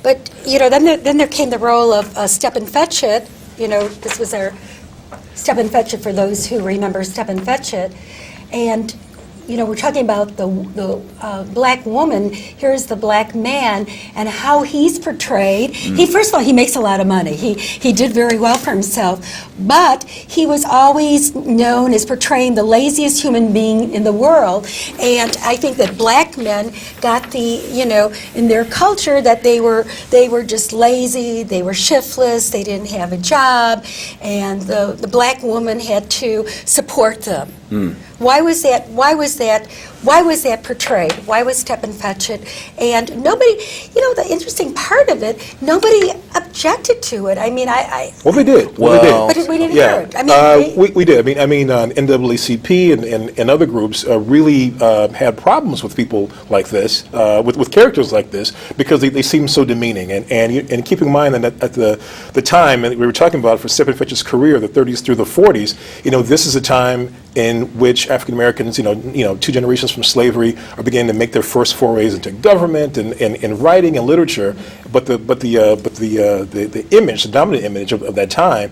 But then there came the role of Stepin Fetchit. This was our Stepin Fetchit for those who remember Stepin Fetchit, and we're talking about the black woman. Here's the black man and how he's portrayed. First of all, he makes a lot of money. He did very well for himself, but he was always known as portraying the laziest human being in the world. And I think that black men got in their culture that they were just lazy, they were shiftless, they didn't have a job, and the black woman had to support them. Why was that portrayed? Why was Stepin Fetchit? And nobody, the interesting part of it, nobody objected to it. I mean, Well, they did. But we didn't hear it. We did. I mean, NAACP and other groups really had problems with people like this, with characters like this, because they seem so demeaning. And keep in mind that at the time, and we were talking about for Stepin Fetchit's career, the 30s through the 40s, this is a time in which African Americans, 2 generations from slavery, are beginning to make their first forays into government and writing and literature. But the image, the dominant image of that time,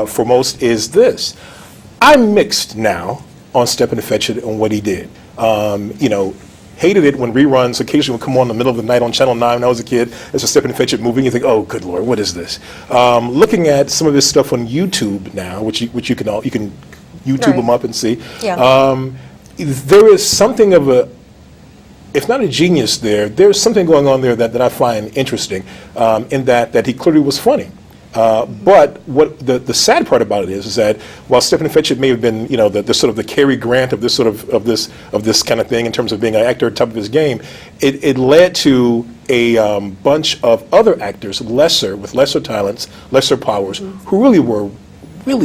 for most, is this. I'm mixed now on Stepin Fetchit and what he did. Hated it when reruns occasionally would come on in the middle of the night on Channel 9 when I was a kid. It's a Stepin Fetchit movie, and you think, oh, good Lord, what is this? Looking at some of this stuff on YouTube now, which you can YouTube them up and see. Yeah. There is something of if not a genius there's something going on there that I find interesting, in that he clearly was funny. But what the sad part about it is that while Stepin Fetchit may have been, the sort of the Cary Grant of this this kind of thing in terms of being an actor at the top of his game, it led to a bunch of other actors with lesser talents, lesser powers, who really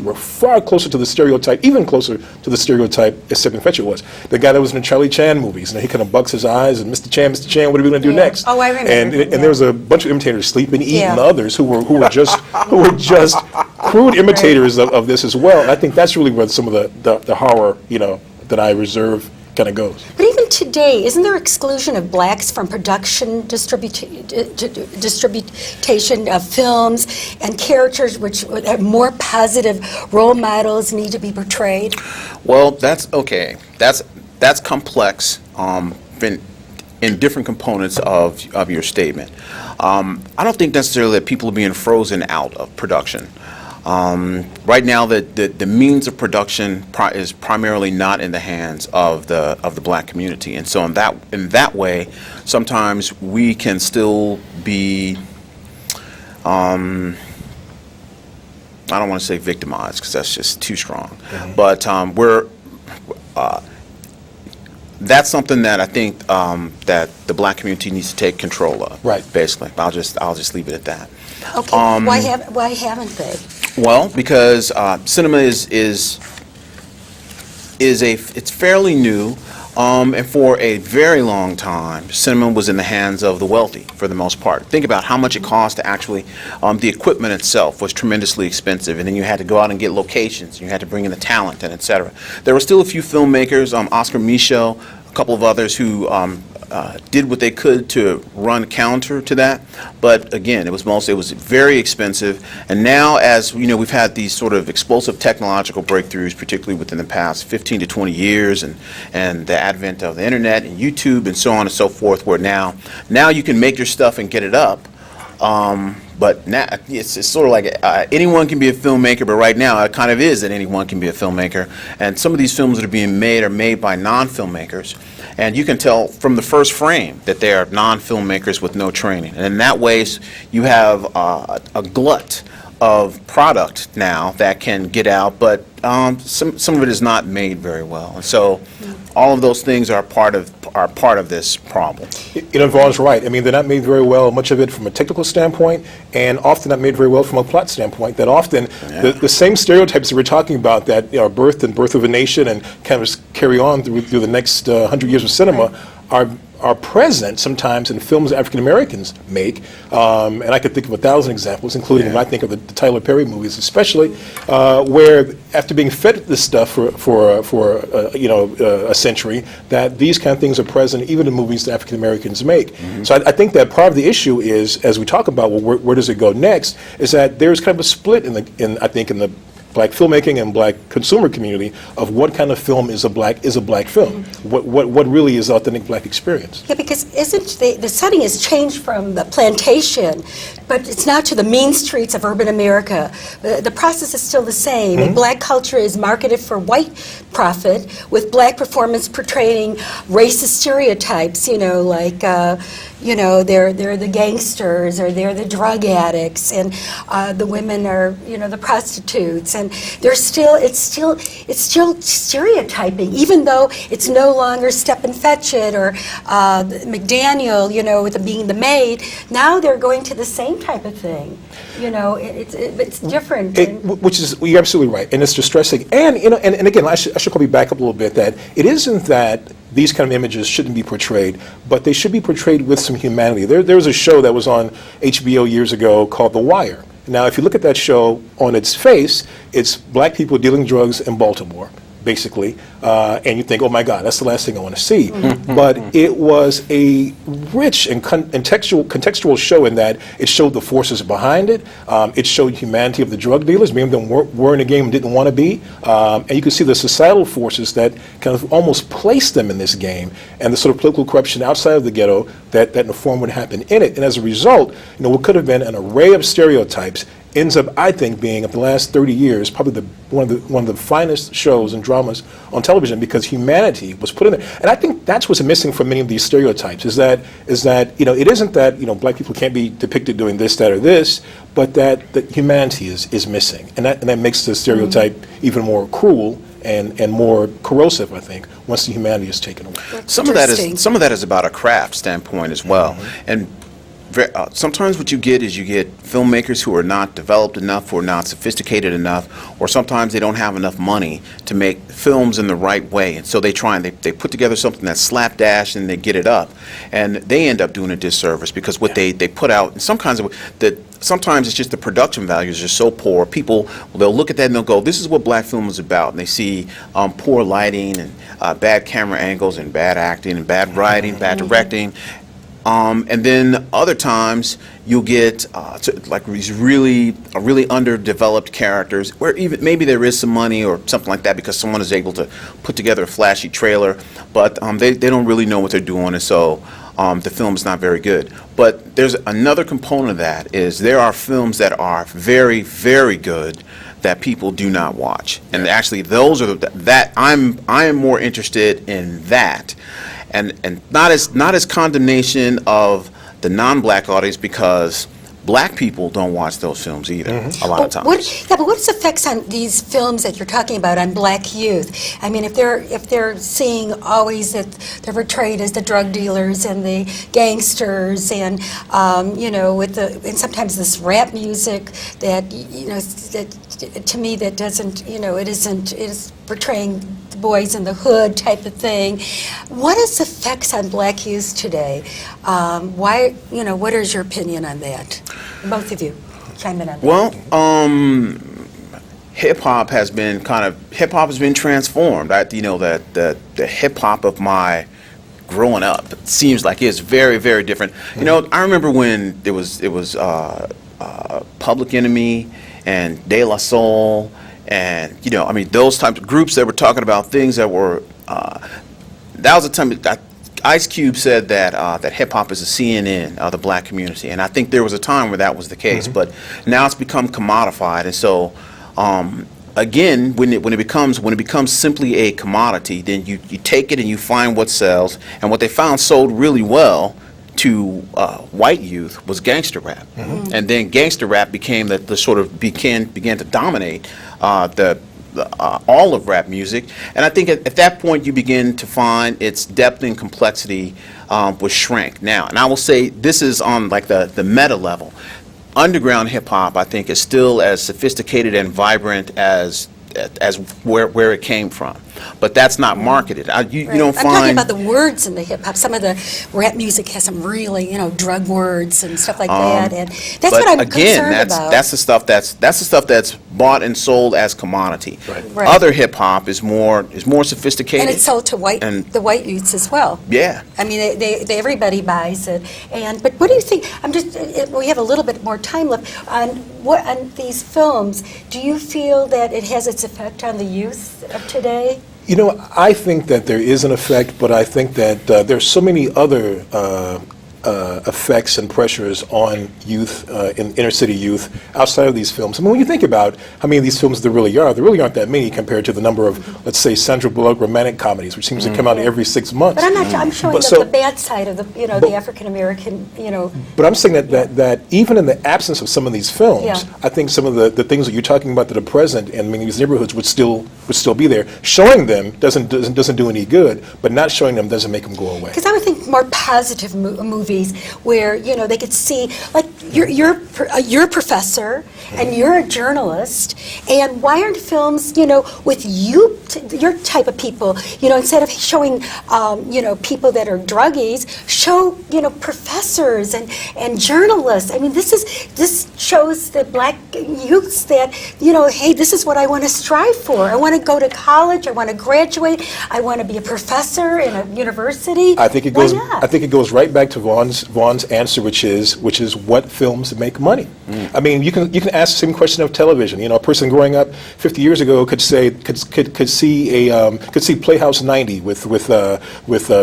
were far closer to the stereotype, even closer to the stereotype as Stepin Fetchit was. The guy that was in the Charlie Chan movies, and he kind of bucks his eyes, and Mr. Chan, what are we going to do next? Oh, I remember. And there was a bunch of imitators, Sleeping, Eating, and others who were just crude imitators of this as well. And I think that's really where some of the horror, that I reserve kind of goes. But even today, isn't there exclusion of blacks from production, distribution of films, and characters which would have more positive role models need to be portrayed? Well, that's okay. That's complex in different components of your statement. I don't think necessarily that people are being frozen out of production. Right now, the means of production is primarily not in the hands of the black community, and so in that way, sometimes we can still be. I don't want to say victimized because that's just too strong, but that's something that I think that the black community needs to take control of. Right. Basically, I'll just leave it at that. Okay. Why haven't they? Well, because cinema is it's fairly new, and for a very long time, cinema was in the hands of the wealthy for the most part. Think about how much it cost to actually, the equipment itself was tremendously expensive, and then you had to go out and get locations, and you had to bring in the talent, and et cetera. There were still a few filmmakers, Oscar Micheaux, a couple of others who did what they could to run counter to that, but again, it was very expensive. And now, as we've had these sort of explosive technological breakthroughs, particularly within the past 15 to 20 years, and the advent of the internet and YouTube and so on and so forth, where now you can make your stuff and get it up. But now it's sort of like anyone can be a filmmaker, but right now it kind of is that anyone can be a filmmaker. And some of these films that are being made are made by non-filmmakers. And you can tell from the first frame that they are non-filmmakers with no training. And in that way, you have a glut of product now that can get out, but some of it is not made very well. And so all of those things are part of this problem. Vaughn's right. I mean, they're not made very well, much of it from a technical standpoint, and often not made very well from a plot standpoint. That often the same stereotypes that we're talking about that are birthed and Birth of a Nation and kind of carry on through the next 100 years of cinema are are present sometimes in films African Americans make, and I could think of 1,000 examples, including when I think of the Tyler Perry movies, especially, where after being fed this stuff for a century, that these kind of things are present even in movies that African Americans make. So I think that part of the issue is, as we talk about, well, where does it go next, is that there's kind of a split in the Black filmmaking and Black consumer community of what kind of film is a black film. What really is authentic Black experience? Yeah, because isn't the setting has changed from the plantation, but it's now to the mean streets of urban America. The process is still the same, and Black culture is marketed for white profit, with Black performance portraying racist stereotypes. Like they're the gangsters, or they're the drug addicts, and the women are the prostitutes, and it's still stereotyping, even though it's no longer Step and Fetch It or McDaniel, with being the maid. Now they're going to the same type of thing. It's different. Which is, you're absolutely right, and it's distressing. And and again, I should probably back up a little bit. That it isn't that these kind of images shouldn't be portrayed, but they should be portrayed with some humanity. There was a show that was on HBO years ago called The Wire. Now, if you look at that show on its face, it's Black people dealing drugs in Baltimore, basically, and you think, oh my God, that's the last thing I want to see. But it was a rich and contextual show in that it showed the forces behind it. It showed humanity of the drug dealers. Many of them were in the game and didn't want to be. And you could see the societal forces that kind of almost placed them in this game, and the sort of political corruption outside of the ghetto that informed what happened in it. And as a result, what could have been an array of stereotypes ends up, I think, being, of the last 30 years, probably one of the finest shows and dramas on television, because humanity was put in there. And I think that's what's missing from many of these stereotypes, is that it isn't that Black people can't be depicted doing this, that, or this, but that humanity is missing, and that makes the stereotype even more cruel and more corrosive, I think, once the humanity is taken away. Some of that is about a craft standpoint as well, and. Sometimes what you get is filmmakers who are not developed enough, or not sophisticated enough, or sometimes they don't have enough money to make films in the right way, and so they put together something that's slapdash and they get it up, and they end up doing a disservice, because what they put out in some kinds of sometimes it's just the production values are so poor. They'll look at that and they'll go, this is what Black film is about, and they see poor lighting and bad camera angles and bad acting and bad writing, bad directing. And then other times you'll get like these really underdeveloped characters where even maybe there is some money or something like that, because someone is able to put together a flashy trailer, but they don't really know what they're doing, and so the film is not very good. But there's another component of that, is there are films that are very, very good that people do not watch, and actually those are I am more interested in that. And not as condemnation of the non-Black audience, because Black people don't watch those films either, a lot of times. But what's the effects on these films that you're talking about on Black youth? I mean, if they're seeing always that they're portrayed as the drug dealers and the gangsters, and and sometimes this rap music that that to me that doesn't it is portraying the boys in the hood type of thing. What is the effects on Black youth today? What is your opinion on that? Both of you chime in on that. Well, hip hop has been transformed. The hip hop of my growing up, it seems like it's very, very different. I remember when it was Public Enemy and De La Soul, and those types of groups that were talking about things that were. That was a time that Ice Cube said that hip hop is the CNN of the Black community, and I think there was a time where that was the case, but now it's become commodified, and so again, when it becomes simply a commodity, then you take it and you find what sells, and what they found sold really well to white youth was gangster rap, and then gangster rap became the sort of began to dominate all of rap music, and I think at that point you begin to find its depth and complexity was shrank. Now, and I will say this is on like the meta level. Underground hip hop, I think, is still as sophisticated and vibrant as where it came from. but that's not marketed. You Right. don't I'm talking find. about the words in the hip hop. Some of the rap music has some really, drug words and stuff like that, and that's but what I'm again, concerned that's about. that's the stuff that's bought and sold as commodity. Right. Right. Other hip hop is more sophisticated. And it's sold to the white youths as well. Yeah. I mean, everybody buys it. But what do you think? We have a little bit more time left on these films. Do you feel that it has its effect on the youth of today? I think that there is an effect, but I think that there's so many other effects and pressures on youth, in inner city youth, outside of these films. I mean, when you think about how many of these films there really aren't that many compared to the number of, let's say, Sandra Bullock romantic comedies, which seems to come out every 6 months. But I'm showing But the bad side of the African American, But I'm saying that even in the absence of some of these films, Yeah. I think some of the things that you're talking about that are present in many of these neighborhoods would still be there. Showing them doesn't do any good, but not showing them doesn't make them go away. Because I would think more positive movies where they could see, like you're a professor and you're a journalist, and why aren't films with your type of people, instead of showing people that are druggies, show professors and journalists. I mean, this shows the black youths that hey, this is what I want to strive for. I want to go to college. I want to graduate. I want to be a professor in a university. I think it Why goes. not? I think it goes right back to Vaughn's answer, which is what films make money. I mean, you can ask the same question of television. A person growing up 50 years ago could see Playhouse 90 with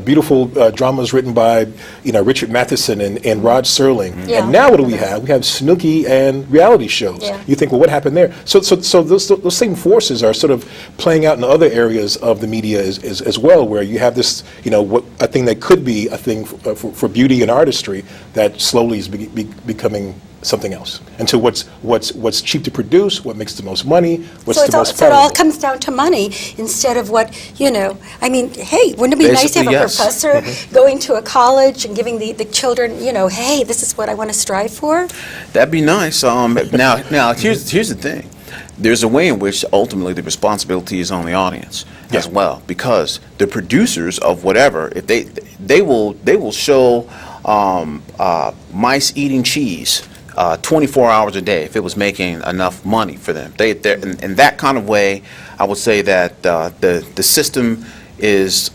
beautiful dramas written by Richard Matheson and Rod Serling. Yeah. And now what do we have? We have Snooki and reality shows. Yeah. You think, well, what happened there? So those same forces are sort of playing out in other areas of the media as well, where you have this, a thing that could be a thing for beauty and artistry that slowly is becoming something else. Until what's cheap to produce, what makes the most money, what's the most So it all valuable. comes down to money instead of what, I mean, hey, wouldn't it be nice to have Basically, a yes. professor going to a college and giving the children, hey, this is what I want to strive for? That'd be nice. Now here's the thing. There's a way in which ultimately the responsibility is on the audience as well, because the producers of whatever, if they will show mice eating cheese 24 hours a day if it was making enough money for them. In that kind of way, I would say that the system is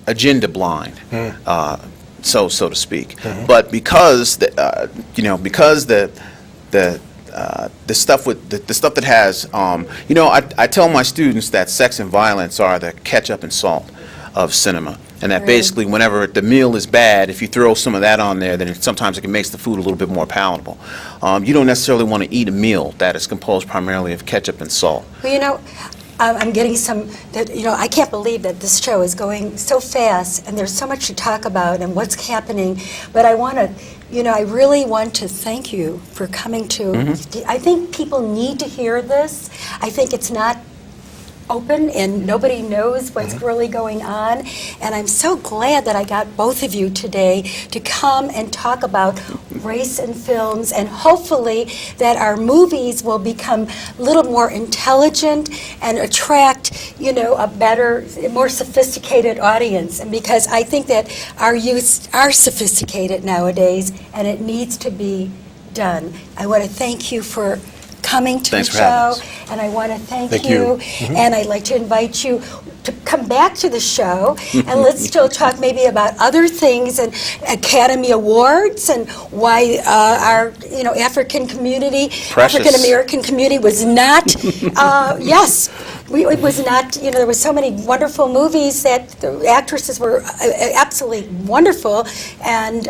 agenda blind. So to speak. But because the stuff that has, I tell my students that sex and violence are the ketchup and salt of cinema, and that basically whenever the meal is bad, if you throw some of that on there, then sometimes it makes the food a little bit more palatable. You don't necessarily want to eat a meal that is composed primarily of ketchup and salt. Well, I'm getting I can't believe that this show is going so fast and there's so much to talk about and what's happening, but I really want to thank you for coming to, I think people need to hear this. I think it's not open and nobody knows what's really going on, and I'm so glad that I got both of you today to come and talk about race in films, and hopefully that our movies will become a little more intelligent and attract a better, more sophisticated audience. And because I think that our youth are sophisticated nowadays and it needs to be done. I want to thank you for coming to Thanks the for having show, us. and I want to thank Thank you. you. And I'd like to invite you to come back to the show, and let's still talk maybe about other things and Academy Awards and why our African community, Precious. African American community was not. It was not. There were so many wonderful movies that the actresses were absolutely wonderful, and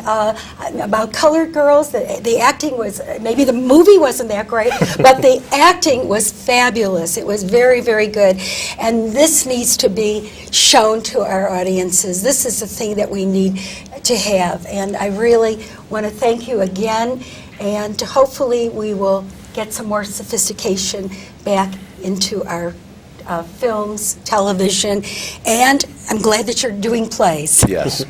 about colored girls, the acting was, maybe the movie wasn't that great, but the acting was fabulous. It was very, very good, and this needs to be shown to our audiences. This is the thing that we need to have, and I really want to thank you again, and hopefully we will get some more sophistication back into our films, television, and I'm glad that you're doing plays. Yes.